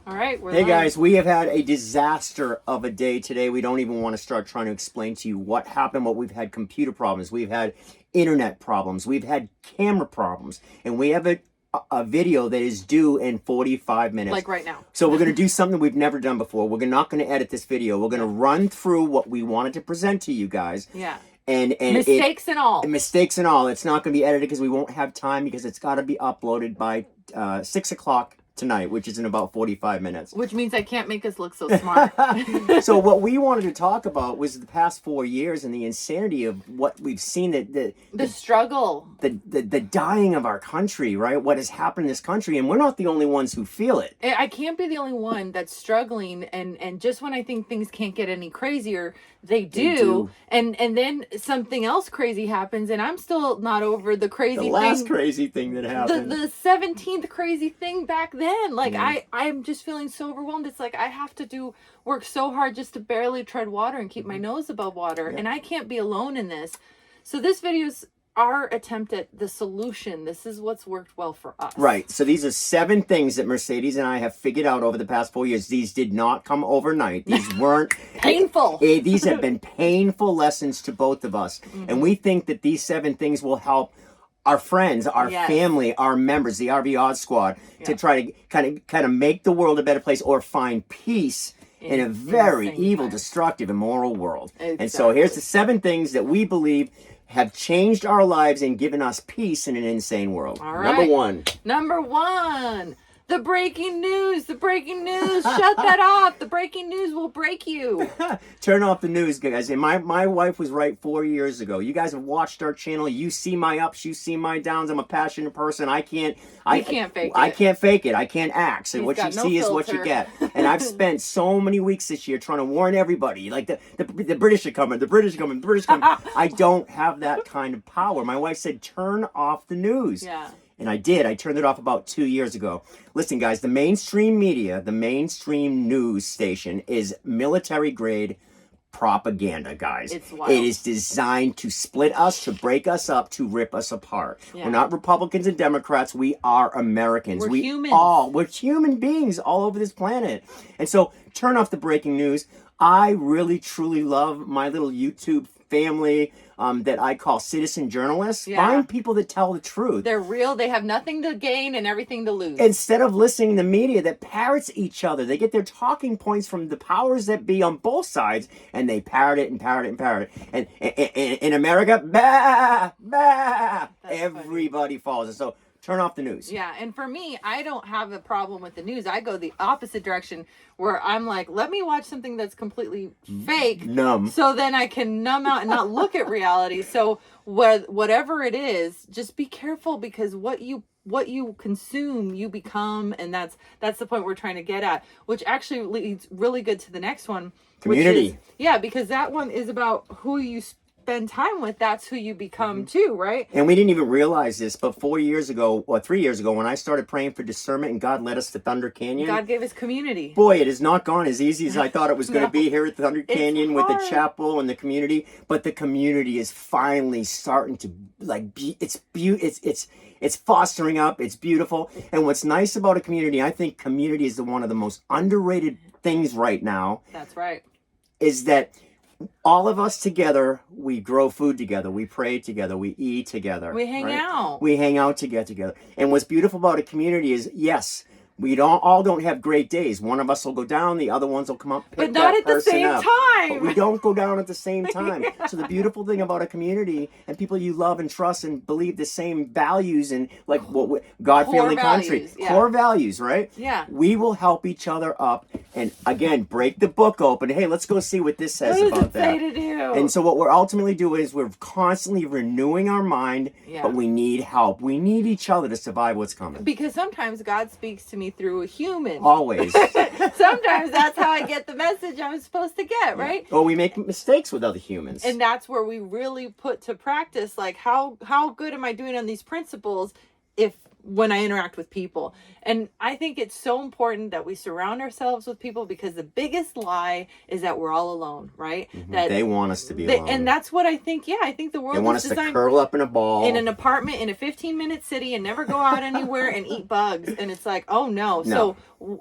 All right, Hey guys, we have had a disaster of a day today. We don't even want to start trying to explain to you what happened, but we've had computer problems, we've had internet problems, we've had camera problems, and we have a video that is due in 45 minutes. Like right now. So we're going to do something we've never done before. We're not going to edit this video. We're going to run through what we wanted to present to you guys. Yeah. And mistakes and all. Mistakes and all. It's not going to be edited because we won't have time because it's got to be uploaded by 6 o'clock tonight, which is in about 45 minutes. Which means I can't make us look so smart. So what we wanted to talk about was the past 4 years and the insanity of what we've seen, the struggle, the dying of our country, right? What has happened in this country, and we're not the only ones who feel it. I can't be the only one that's struggling, and just when I think things can't get any crazier, they do. And then something else crazy happens, and I'm still not over the crazy thing. The last crazy thing that happened. The 17th crazy thing back then. Like, I'm just feeling so overwhelmed. It's like I have to work so hard just to barely tread water and keep my nose above water. And I can't be alone in this. So this video's our attempt at the solution. This is what's worked well for us. Right. So these are 7 things that Mercedes and I have figured out over the past 4 years. These did not come overnight. These weren't painful. These have been painful lessons to both of us. And we think that these 7 things will help our friends, our family, our members, the RV Odd Squad, to try to kind of make the world a better place or find peace in a very evil, destructive, immoral world. Exactly. And so here's the 7 things that we believe have changed our lives and given us peace in an insane world. All right. Number one. The breaking news. The breaking news. Shut that off. The breaking news will break you. Turn off the news, guys. And my wife was right 4 years ago. You guys have watched our channel. You see my ups. You see my downs. I'm a passionate person. I can't fake it. I can't act. So what you see is what you get. And I've spent so many weeks this year trying to warn everybody. Like the British are coming. The British are coming. The British are coming. I don't have that kind of power. My wife said, turn off the news. Yeah. And I did. I turned it off about 2 years ago. Listen, guys, the mainstream media, the mainstream news station is military-grade propaganda, guys. It's wild. It is designed to split us, to break us up, to rip us apart. Yeah. We're not Republicans and Democrats. We are Americans. We're humans. We're human beings all over this planet. And so turn off the breaking news. I really, truly love my little YouTube family that I call citizen journalists. Find people that tell the truth. They're real. They have nothing to gain and everything to lose. Instead of listening to media that parrots each other, they get their talking points from the powers that be on both sides, and they parrot it and parrot it and parrot it. And in America, bah, bah, everybody follows it. So turn off the news. Yeah, and for me, I don't have a problem with the news. I go the opposite direction where I'm like, let me watch something that's completely fake. Numb. So then I can numb out and not look at reality. So whatever it is, just be careful because what you consume, you become, and that's the point we're trying to get at, which actually leads really good to the next one. Community. Because that one is about who you spend time with. That's who you become too, right? And we didn't even realize this, but 4 years ago or 3 years ago, when I started praying for discernment and God led us to Thunder Canyon, God gave us community. Boy, it has not gone as easy as I thought it was going to be here at Thunder Canyon with the chapel and the community. But the community is finally starting to it's fostering up. It's beautiful. And what's nice about a community, I think community is one of the most underrated things right now. That's right. Is that all of us together, we grow food together, we pray together, we eat together. We hang out. We hang out together. And what's beautiful about a community is, yes, we don't have great days. One of us will go down, the other ones will come up, but not at the same time. But we don't go down at the same time. So the beautiful thing about a community and people you love and trust and believe the same values and like what God-fearing country, core values, right? Yeah. We will help each other up and again break the book open. Hey, let's go see what this says about that. What does it say to do? And so what we're ultimately doing is we're constantly renewing our mind, but we need help. We need each other to survive what's coming. Because sometimes God speaks to me through a human. Always. Sometimes that's how I get the message I'm supposed to get, right? Or we make mistakes with other humans. And that's where we really put to practice, like how good am I doing on these principles if when I interact with people. And I think it's so important that we surround ourselves with people, because the biggest lie is that we're all alone, right? That they want us to be alone. And that's what I think. Yeah, I think the world they want us to curl up in a ball in an apartment in a 15-minute city and never go out anywhere and eat bugs. And it's like, oh no. So,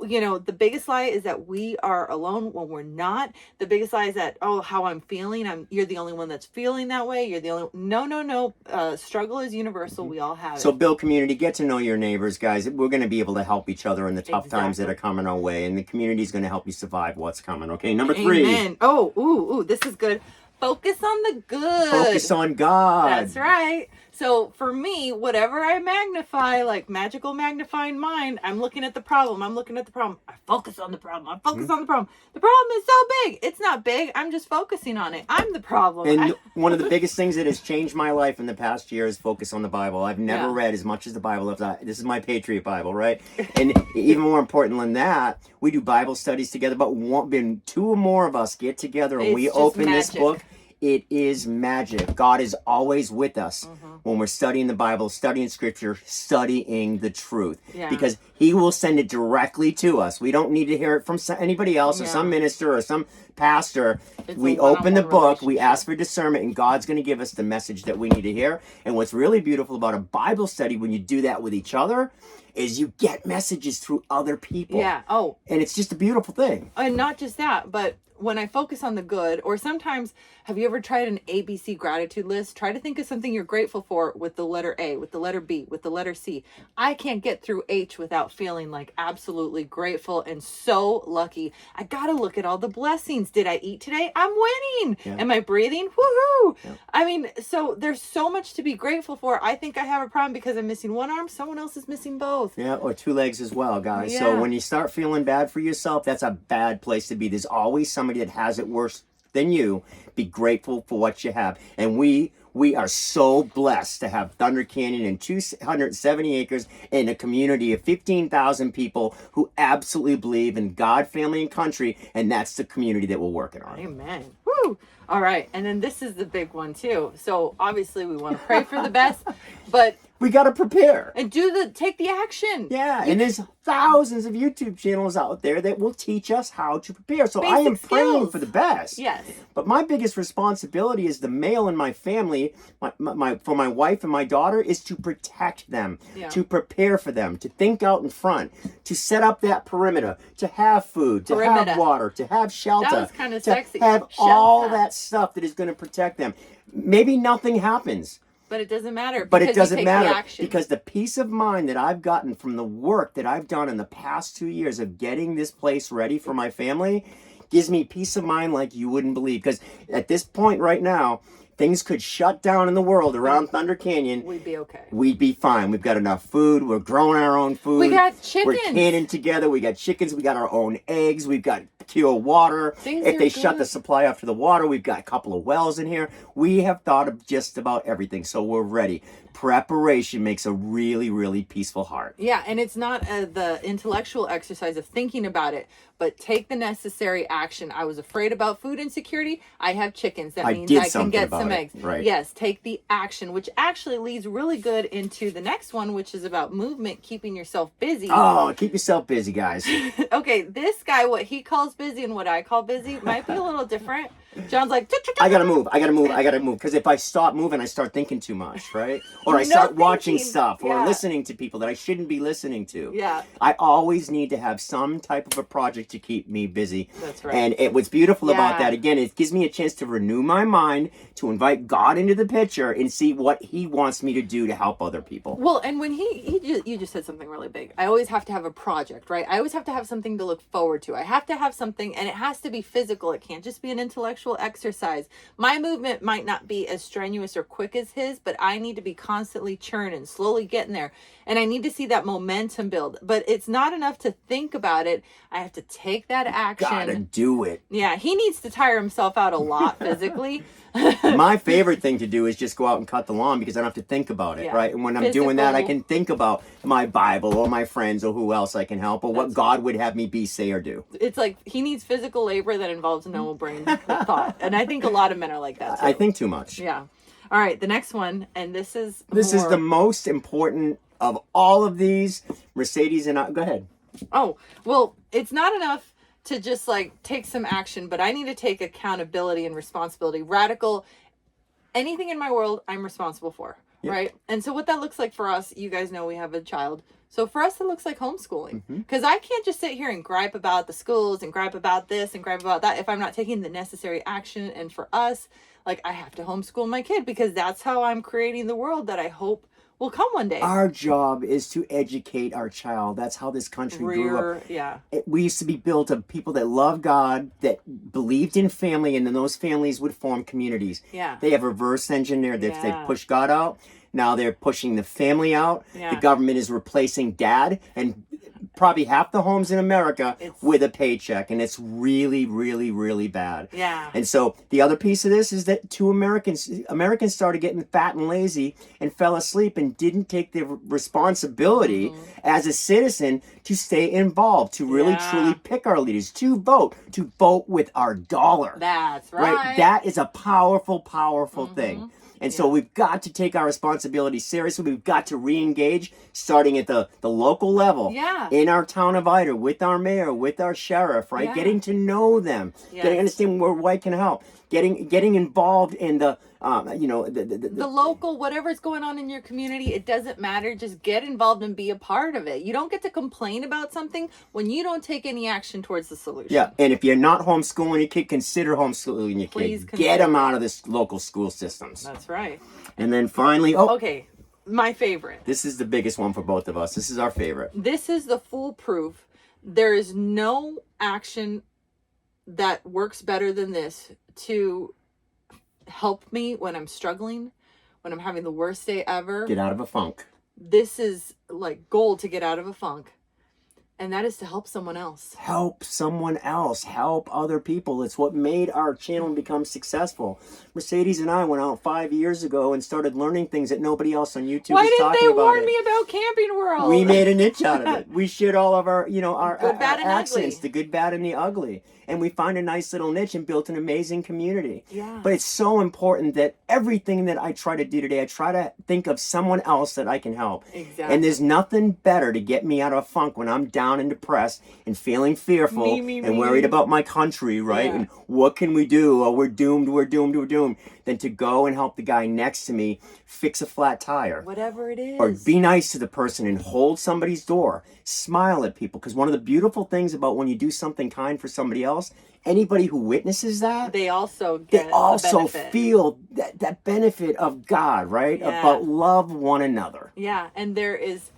you know, the biggest lie is that we are alone when we're not. The biggest lie is that, oh, how I'm feeling, you're the only one that's feeling that way. You're the only, no. Struggle is universal. We all have it. So build community, get to know your neighbors, guys. We're going to be able to help each other in the tough times that are coming our way, and the community is going to help you survive what's coming. Okay, number 3. Amen. Oh, ooh, this is good. Focus on the good. Focus on God. That's right. So for me, whatever I magnify, like magical magnifying mind, I'm looking at the problem. I focus on the problem. I focus on the problem. The problem is so big. It's not big. I'm just focusing on it. I'm the problem. And one of the biggest things that has changed my life in the past year is focus on the Bible. I've never read as much as the Bible. This is my Patriot Bible, right? And even more important than that, we do Bible studies together, but when 2 or more of us get together and we open this book, it is magic. God is always with us when we're studying the Bible, studying Scripture, studying the truth. Because He will send it directly to us. We don't need to hear it from anybody else or some minister or some pastor. We open the book, we ask for discernment, and God's going to give us the message that we need to hear. And what's really beautiful about a Bible study when you do that with each other is you get messages through other people. Yeah. Oh. And it's just a beautiful thing. And not just that, but when I focus on the good, or sometimes, have you ever tried an ABC gratitude list? Try to think of something you're grateful for with the letter A, with the letter B, with the letter C. I can't get through H without feeling like absolutely grateful and so lucky. I got to look at all the blessings. Did I eat today? I'm winning. Yeah. Am I breathing? Woohoo. Yeah. I mean, so there's so much to be grateful for. I think I have a problem because I'm missing one arm. Someone else is missing both. Yeah, or 2 legs as well, guys. Yeah. So when you start feeling bad for yourself, that's a bad place to be. There's always somebody that has it worse than you. Be grateful for what you have. And we are so blessed to have Thunder Canyon and 270 acres in a community of 15,000 people who absolutely believe in God, family, and country, and that's the community that we're working on. Amen. Woo! All right, and then this is the big one too. So obviously we want to pray for the best, but we got to prepare and take the action. Yeah, and there's thousands of YouTube channels out there that will teach us how to prepare. So I am praying for the best. Yes. But my biggest responsibility as the male in my family, for my wife and my daughter, is to protect them, to prepare for them, to think out in front, to set up that perimeter, to have food, to have water, to have shelter, that was kind of sexy. To have all that stuff that is going to protect them. Maybe nothing happens. But it doesn't matter. But it doesn't matter because the peace of mind that I've gotten from the work that I've done in the past 2 years of getting this place ready for my family gives me peace of mind like you wouldn't believe. Because at this point right now, things could shut down in the world around Thunder Canyon. We'd be okay. We'd be fine. We've got enough food. We're growing our own food. We got chickens. We're canning together. We got chickens. We got our own eggs. We've got pure water. If they shut the supply off to the water, we've got a couple of wells in here. We have thought of just about everything, so we're ready. Preparation makes a really, really peaceful heart. Yeah, and it's not the intellectual exercise of thinking about it, but take the necessary action. I was afraid about food insecurity. I have chickens. That means I can get some eggs. Right. Yes, take the action, which actually leads really good into the next one, which is about movement, keeping yourself busy. Oh, keep yourself busy, guys. Okay, this guy, what he calls busy and what I call busy might be a little different. John's like, I gotta move. Because if I stop moving, I start thinking too much, right? Or I start watching stuff or listening to people that I shouldn't be listening to. Yeah. I always need to have some type of a project to keep me busy. That's right. And what's beautiful about that, again, it gives me a chance to renew my mind, to invite God into the picture and see what He wants me to do to help other people. Well, and when you just said something really big. I always have to have a project, right? I always have to have something to look forward to. I have to have something, and it has to be physical. It can't just be an intellectual exercise. My movement might not be as strenuous or quick as his, but I need to be constantly churning, slowly getting there. And I need to see that momentum build. But it's not enough to think about it. I have to take that action. Gotta do it. Yeah, he needs to tire himself out a lot physically. My favorite thing to do is just go out and cut the lawn because I don't have to think about it, right? And when I'm doing that, I can think about my Bible or my friends or who else I can help or what God would have me be, say, or do. It's like he needs physical labor that involves no brain thought. And I think a lot of men are like that too. I think too much. Yeah. All right, the next one, and this is the most important of all of these, Mercedes and I, go ahead. Oh, well, it's not enough to just like take some action, but I need to take accountability and responsibility. Radical, anything in my world, I'm responsible for. Yep. Right. And so what that looks like for us, you guys know we have a child. So for us, it looks like homeschooling, because I can't just sit here and gripe about the schools and gripe about this and gripe about that if I'm not taking the necessary action. And for us, like, I have to homeschool my kid, because that's how I'm creating the world that I hope will come one day. Our job is to educate our child. That's how this country grew up. Yeah. We used to be built of people that loved God, that believed in family, and then those families would form communities. Yeah. They have reverse engineered. They've pushed God out. Now they're pushing the family out. Yeah. The government is replacing dad and probably half the homes in America with a paycheck, and it's really, really, really bad. Yeah. And so the other piece of this is that Americans started getting fat and lazy and fell asleep and didn't take their responsibility as a citizen to stay involved, to really truly pick our leaders, to vote with our dollar. That's right. That is a powerful, powerful thing. And so we've got to take our responsibility seriously. We've got to re-engage, starting at the local level, in our town of Ida, with our mayor, with our sheriff, right? Yeah. Getting to know them, getting to understand where white can help, getting involved in the the local, whatever's going on in your community. It doesn't matter. Just get involved and be a part of it. You don't get to complain about something when you don't take any action towards the solution. Yeah, and if you're not homeschooling your kid, consider homeschooling your kid. Get them out of this local school systems. That's right. And then finally, okay, my favorite. This is the biggest one for both of us. This is our favorite. This is the foolproof. There is no action that works better than this to help me when I'm struggling, when I'm having the worst day ever. Get out of a funk. This is like gold to get out of a funk. And that is to help someone else. Help someone else. Help other people. It's what made our channel become successful. Mercedes and I went out 5 years ago and started learning things that nobody else on YouTube was talking about. Why didn't they warn me about Camping World? We made a niche out of it. We shared all of our, our good, bad, and accents, ugly. the good, bad, and the ugly. And we find a nice little niche and built an amazing community. Yeah. But it's so important that everything that I try to do today, I try to think of someone else that I can help. Exactly. And there's nothing better to get me out of a funk when I'm down and depressed and feeling fearful and worried about my country, right? Yeah. And what can we do? Oh, we're doomed, than to go and help the guy next to me fix a flat tire. Whatever it is. Or be nice to the person and hold somebody's door. Smile at people. Because one of the beautiful things about when you do something kind for somebody else, anybody who witnesses that, they also get feel that benefit of God, right? Yeah. About love one another. Yeah, and there is,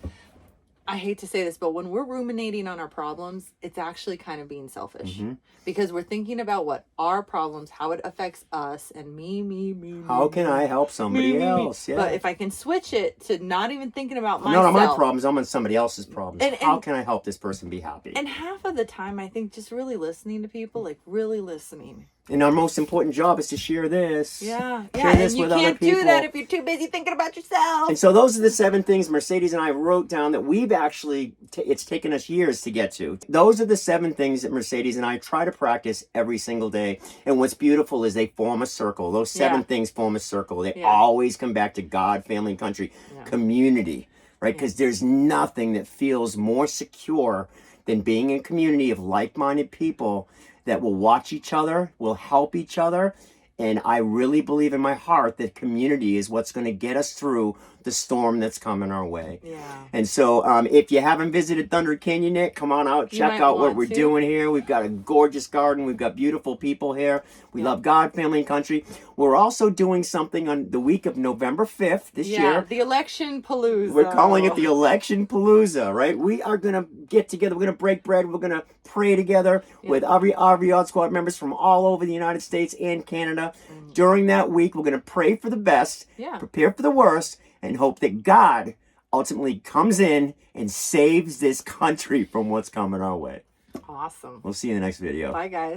I hate to say this, but when we're ruminating on our problems, it's actually kind of being selfish. Because we're thinking about what our problems, how it affects us, and me. How can I help somebody else? Yeah. But if I can switch it to not even thinking about myself. Not on my problems, I'm on somebody else's problems. And how can I help this person be happy? And half of the time, I think just really listening to people, like really listening. And our most important job is to share this. Yeah. Share this with other people. And you can't do that if you're too busy thinking about yourself. And so those are the 7 things Mercedes and I wrote down that we've actually, it's taken us years to get to. Those are the 7 things that Mercedes and I try to practice every single day. And what's beautiful is they form a circle. Those 7 things form a circle. They always come back to God, family, and country, community, right? Because there's nothing that feels more secure than being in a community of like-minded people that will watch each other, will help each other. And I really believe in my heart that community is what's going to get us through the storm that's coming our way. Yeah. And so if you haven't visited Thunder Canyon yet, come on out, check out what we're doing here. We've got a gorgeous garden. We've got beautiful people here. We love God, family, and country. We're also doing something on the week of November 5th this year. The Election Palooza. We're calling it the Election Palooza, right? We are going to get together. We're going to break bread. We're going to pray together with every RV Squad members from all over the United States and Canada. During that week, we're going to pray for the best, prepare for the worst, and hope that God ultimately comes in and saves this country from what's coming our way. Awesome. We'll see you in the next video. Bye, guys.